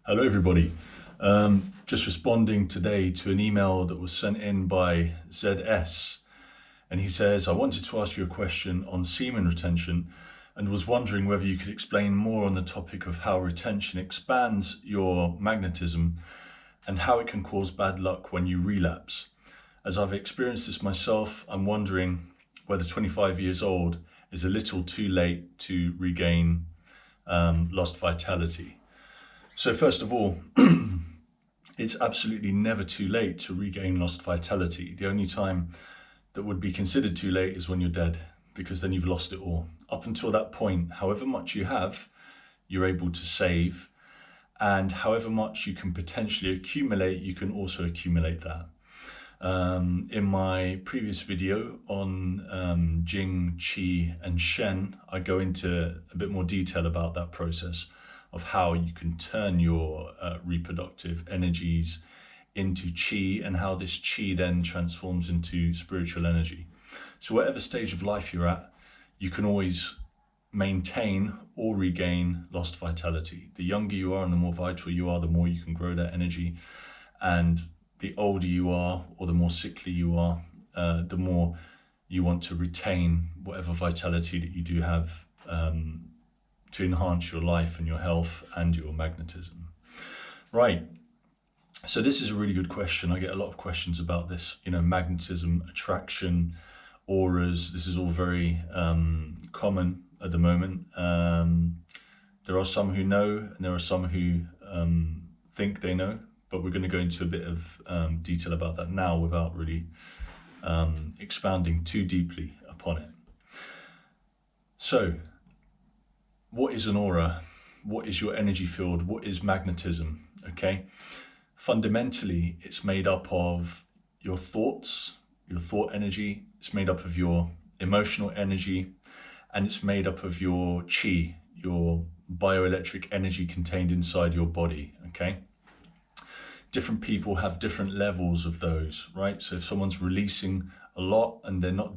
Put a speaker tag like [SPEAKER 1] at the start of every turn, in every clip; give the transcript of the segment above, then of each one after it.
[SPEAKER 1] Hello everybody. Just responding today to an email that was sent in by ZS, and he says, I wanted to ask you a question on semen retention and was wondering whether you could explain more on the topic of how retention expands your magnetism and how it can cause bad luck when you relapse. As I've experienced this myself, I'm wondering whether 25 years old is a little too late to regain lost vitality. So first of all, it's absolutely never too late to regain lost vitality. The only time that would be considered too late is when you're dead, because then you've lost it all. Up until that point, however much you have, you're able to save, and however much you can potentially accumulate, you can also accumulate that. In my previous video on Jing, Qi and Shen, I go into a bit more detail about that process of how you can turn your reproductive energies into Qi and how this Qi then transforms into spiritual energy. So whatever stage of life you're at, you can always maintain or regain lost vitality. The younger you are and the more vital you are, the more you can grow that energy. And the older you are or the more sickly you are, the more you want to retain whatever vitality that you do have to enhance your life and your health and your magnetism. Right, so this is a really good question. I get a lot of questions about this, magnetism, attraction, auras. This is all very common at the moment. There are some who know and there are some who think they know, but we're going to go into a bit of detail about that now without really expounding too deeply upon it. So, what is an aura? What is your energy field? What is magnetism? Okay, fundamentally, it's made up of your thoughts, your thought energy. It's made up of your emotional energy, and it's made up of your qi, your bioelectric energy contained inside your body. Okay, different people have different levels of those, right? So if someone's releasing a lot and they're not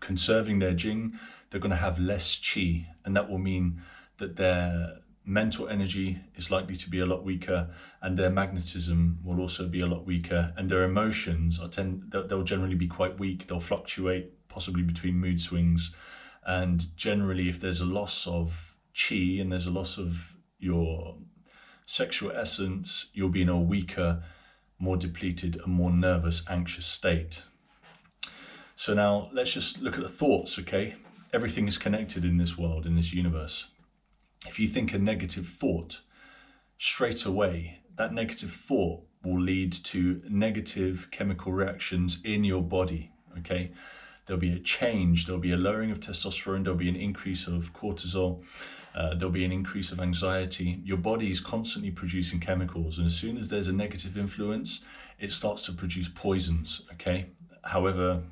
[SPEAKER 1] conserving their jing, they're going to have less qi, and that will mean that their mental energy is likely to be a lot weaker, and their magnetism will also be a lot weaker, and their emotions they'll generally be quite weak. They'll fluctuate possibly between mood swings, and generally if there's a loss of qi and there's a loss of your sexual essence, you'll be in a weaker, more depleted and more nervous, anxious state. So now let's just look at the thoughts, okay? Everything is connected in this world, in this universe. If you think a negative thought, straight away, that negative thought will lead to negative chemical reactions in your body, okay? There'll be a change, there'll be a lowering of testosterone, there'll be an increase of cortisol, there'll be an increase of anxiety. Your body is constantly producing chemicals, and as soon as there's a negative influence, it starts to produce poisons, okay? However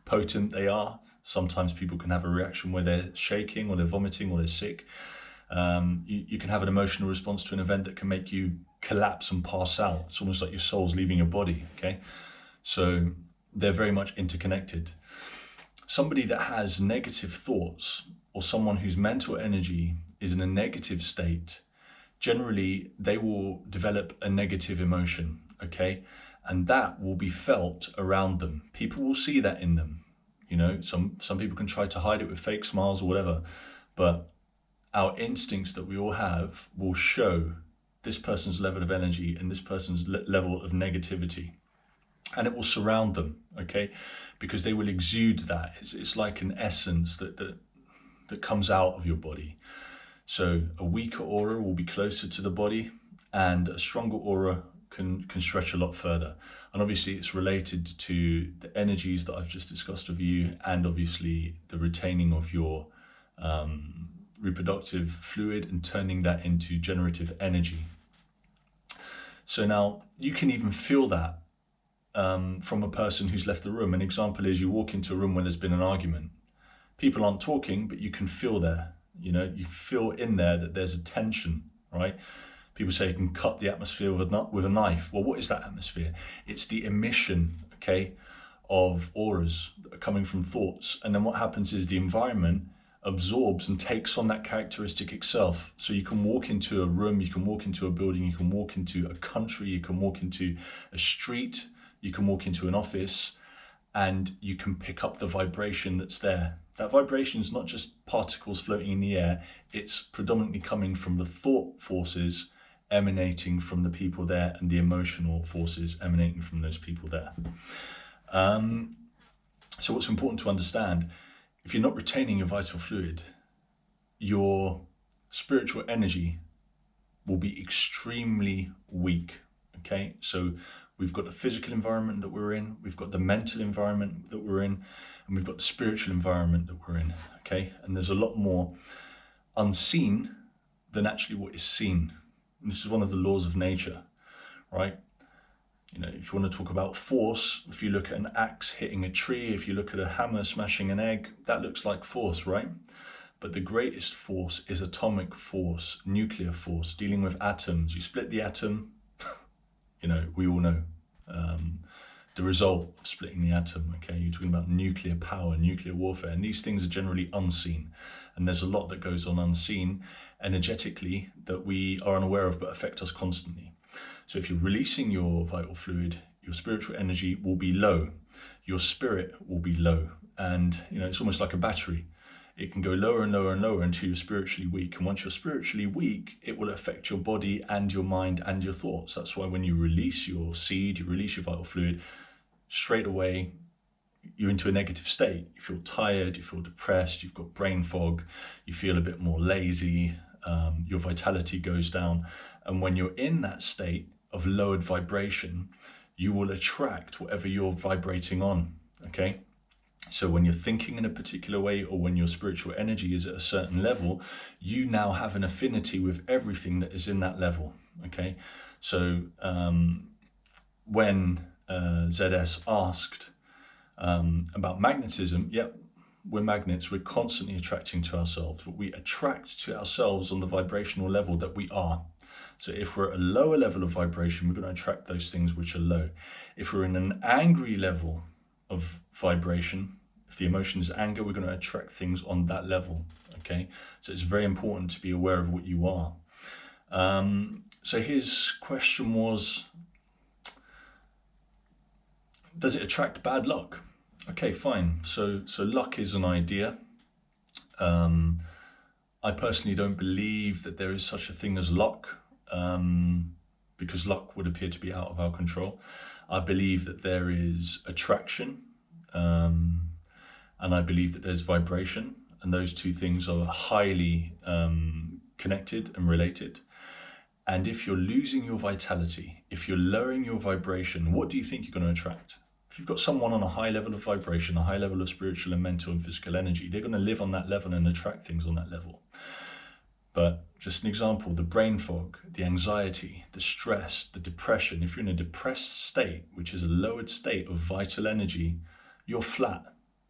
[SPEAKER 1] potent they are, sometimes people can have a reaction where they're shaking or they're vomiting or they're sick. You can have an emotional response to an event that can make you collapse and pass out. It's almost like your soul's leaving your body, okay? So they're very much interconnected. Somebody that has negative thoughts, or someone whose mental energy is in a negative state, generally they will develop a negative emotion, okay? And that will be felt around them. People will see that in them. Some people can try to hide it with fake smiles or whatever, but our instincts that we all have will show this person's level of energy and this person's level of negativity, and it will surround them, okay? Because they will exude that. It's like an essence that comes out of your body. So a weaker aura will be closer to the body, and a stronger aura can stretch a lot further. And obviously it's related to the energies that I've just discussed with you, and obviously the retaining of your reproductive fluid and turning that into generative energy. So now you can even feel that from a person who's left the room. An example is you walk into a room when there's been an argument. People aren't talking, but you can feel there, you feel in there that there's a tension, right? People say you can cut the atmosphere with a knife. Well, what is that atmosphere? It's the emission, okay, of auras that are coming from thoughts. And then what happens is the environment absorbs and takes on that characteristic itself. So you can walk into a room, you can walk into a building, you can walk into a country, you can walk into a street, you can walk into an office, and you can pick up the vibration that's there. That vibration is not just particles floating in the air, it's predominantly coming from the thought forces emanating from the people there and the emotional forces emanating from those people there. So what's important to understand, if you're not retaining your vital fluid, your spiritual energy will be extremely weak, okay? So we've got the physical environment that we're in, we've got the mental environment that we're in, and we've got the spiritual environment that we're in, okay? And there's a lot more unseen than actually what is seen. And this is one of the laws of nature, right? You know, if you want to talk about force, if you look at an axe hitting a tree, if you look at a hammer smashing an egg, that looks like force, right? But the greatest force is atomic force, nuclear force, dealing with atoms. You split the atom, you know, we all know the result of splitting the atom, okay? You're talking about nuclear power, nuclear warfare, and these things are generally unseen. And there's a lot that goes on unseen energetically that we are unaware of but affect us constantly. So if you're releasing your vital fluid, your spiritual energy will be low, your spirit will be low. And, you know, it's almost like a battery. It can go lower and lower and lower until you're spiritually weak. And once you're spiritually weak, it will affect your body and your mind and your thoughts. That's why when you release your seed, you release your vital fluid, straight away, you're into a negative state. You feel tired, you feel depressed, you've got brain fog, you feel a bit more lazy, your vitality goes down. And when you're in that state of lowered vibration, you will attract whatever you're vibrating on, okay? So when you're thinking in a particular way, or when your spiritual energy is at a certain level, you now have an affinity with everything that is in that level, okay? So when ZS asked about magnetism, yep, we're magnets, we're constantly attracting to ourselves, but we attract to ourselves on the vibrational level that we are. So if we're at a lower level of vibration, we're going to attract those things which are low. If we're in an angry level of vibration, if the emotion is anger, we're going to attract things on that level, okay? So it's very important to be aware of what you are. So his question was, does it attract bad luck? Okay, fine. So luck is an idea. I personally don't believe that there is such a thing as luck, because luck would appear to be out of our control. I believe that there is attraction, and I believe that there's vibration, and those two things are highly connected and related. And if you're losing your vitality, if you're lowering your vibration, what do you think you're going to attract? If you've got someone on a high level of vibration, a high level of spiritual and mental and physical energy, they're going to live on that level and attract things on that level. But just an example, the brain fog, the anxiety, the stress, the depression, if you're in a depressed state, which is a lowered state of vital energy, you're flat.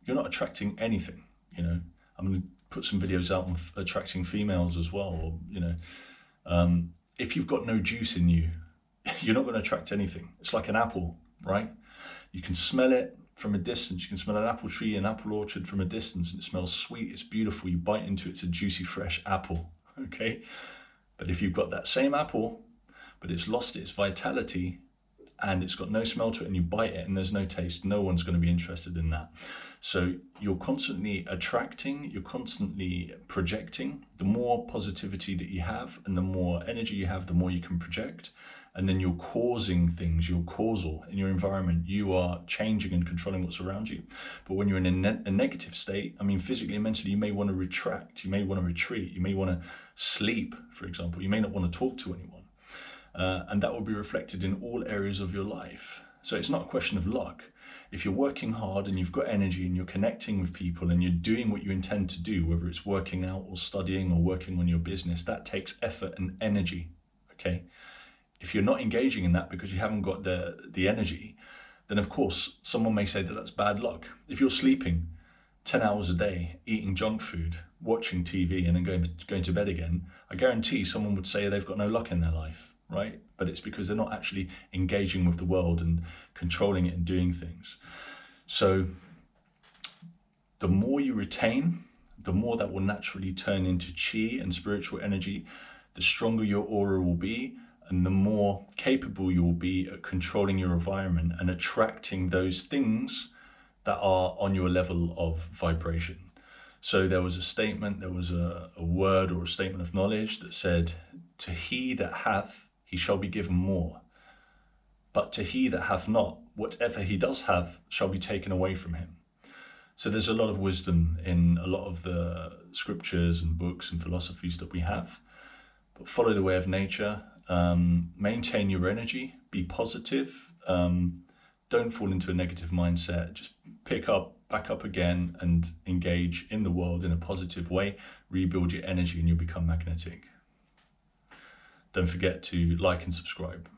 [SPEAKER 1] You're not attracting anything, you know. I'm going to put some videos out on attracting females as well, or, you know. If you've got no juice in you, you're not going to attract anything. It's like an apple, right? You can smell it from a distance. You can smell an apple tree, an apple orchard from a distance, and it smells sweet, it's beautiful. You bite into it, it's a juicy, fresh apple, okay? But if you've got that same apple, but it's lost its vitality, and it's got no smell to it, and you bite it and there's no taste, no one's going to be interested in that. So you're constantly attracting, you're constantly projecting. The more positivity that you have and the more energy you have, the more you can project. And then you're causing things, you're causal in your environment. You are changing and controlling what's around you. But when you're in a negative state, I mean, physically and mentally, you may want to retract, you may want to retreat, you may want to sleep, for example. You may not want to talk to anyone. And that will be reflected in all areas of your life. So it's not a question of luck. If you're working hard and you've got energy and you're connecting with people and you're doing what you intend to do, whether it's working out or studying or working on your business, that takes effort and energy, okay? If you're not engaging in that because you haven't got the energy, then of course someone may say that that's bad luck. If you're sleeping 10 hours a day, eating junk food, watching TV and then going to bed again, I guarantee someone would say they've got no luck in their life. Right? But it's because they're not actually engaging with the world and controlling it and doing things. So the more you retain, the more that will naturally turn into chi and spiritual energy, the stronger your aura will be, and the more capable you will be at controlling your environment and attracting those things that are on your level of vibration. So there was a statement, there was a word or a statement of knowledge that said, to he that hath, he shall be given more. But to he that hath not, whatever he does have shall be taken away from him. So there's a lot of wisdom in a lot of the scriptures and books and philosophies that we have. But follow the way of nature, maintain your energy, be positive, don't fall into a negative mindset, just back up again and engage in the world in a positive way, rebuild your energy and you'll become magnetic. Don't forget to like and subscribe.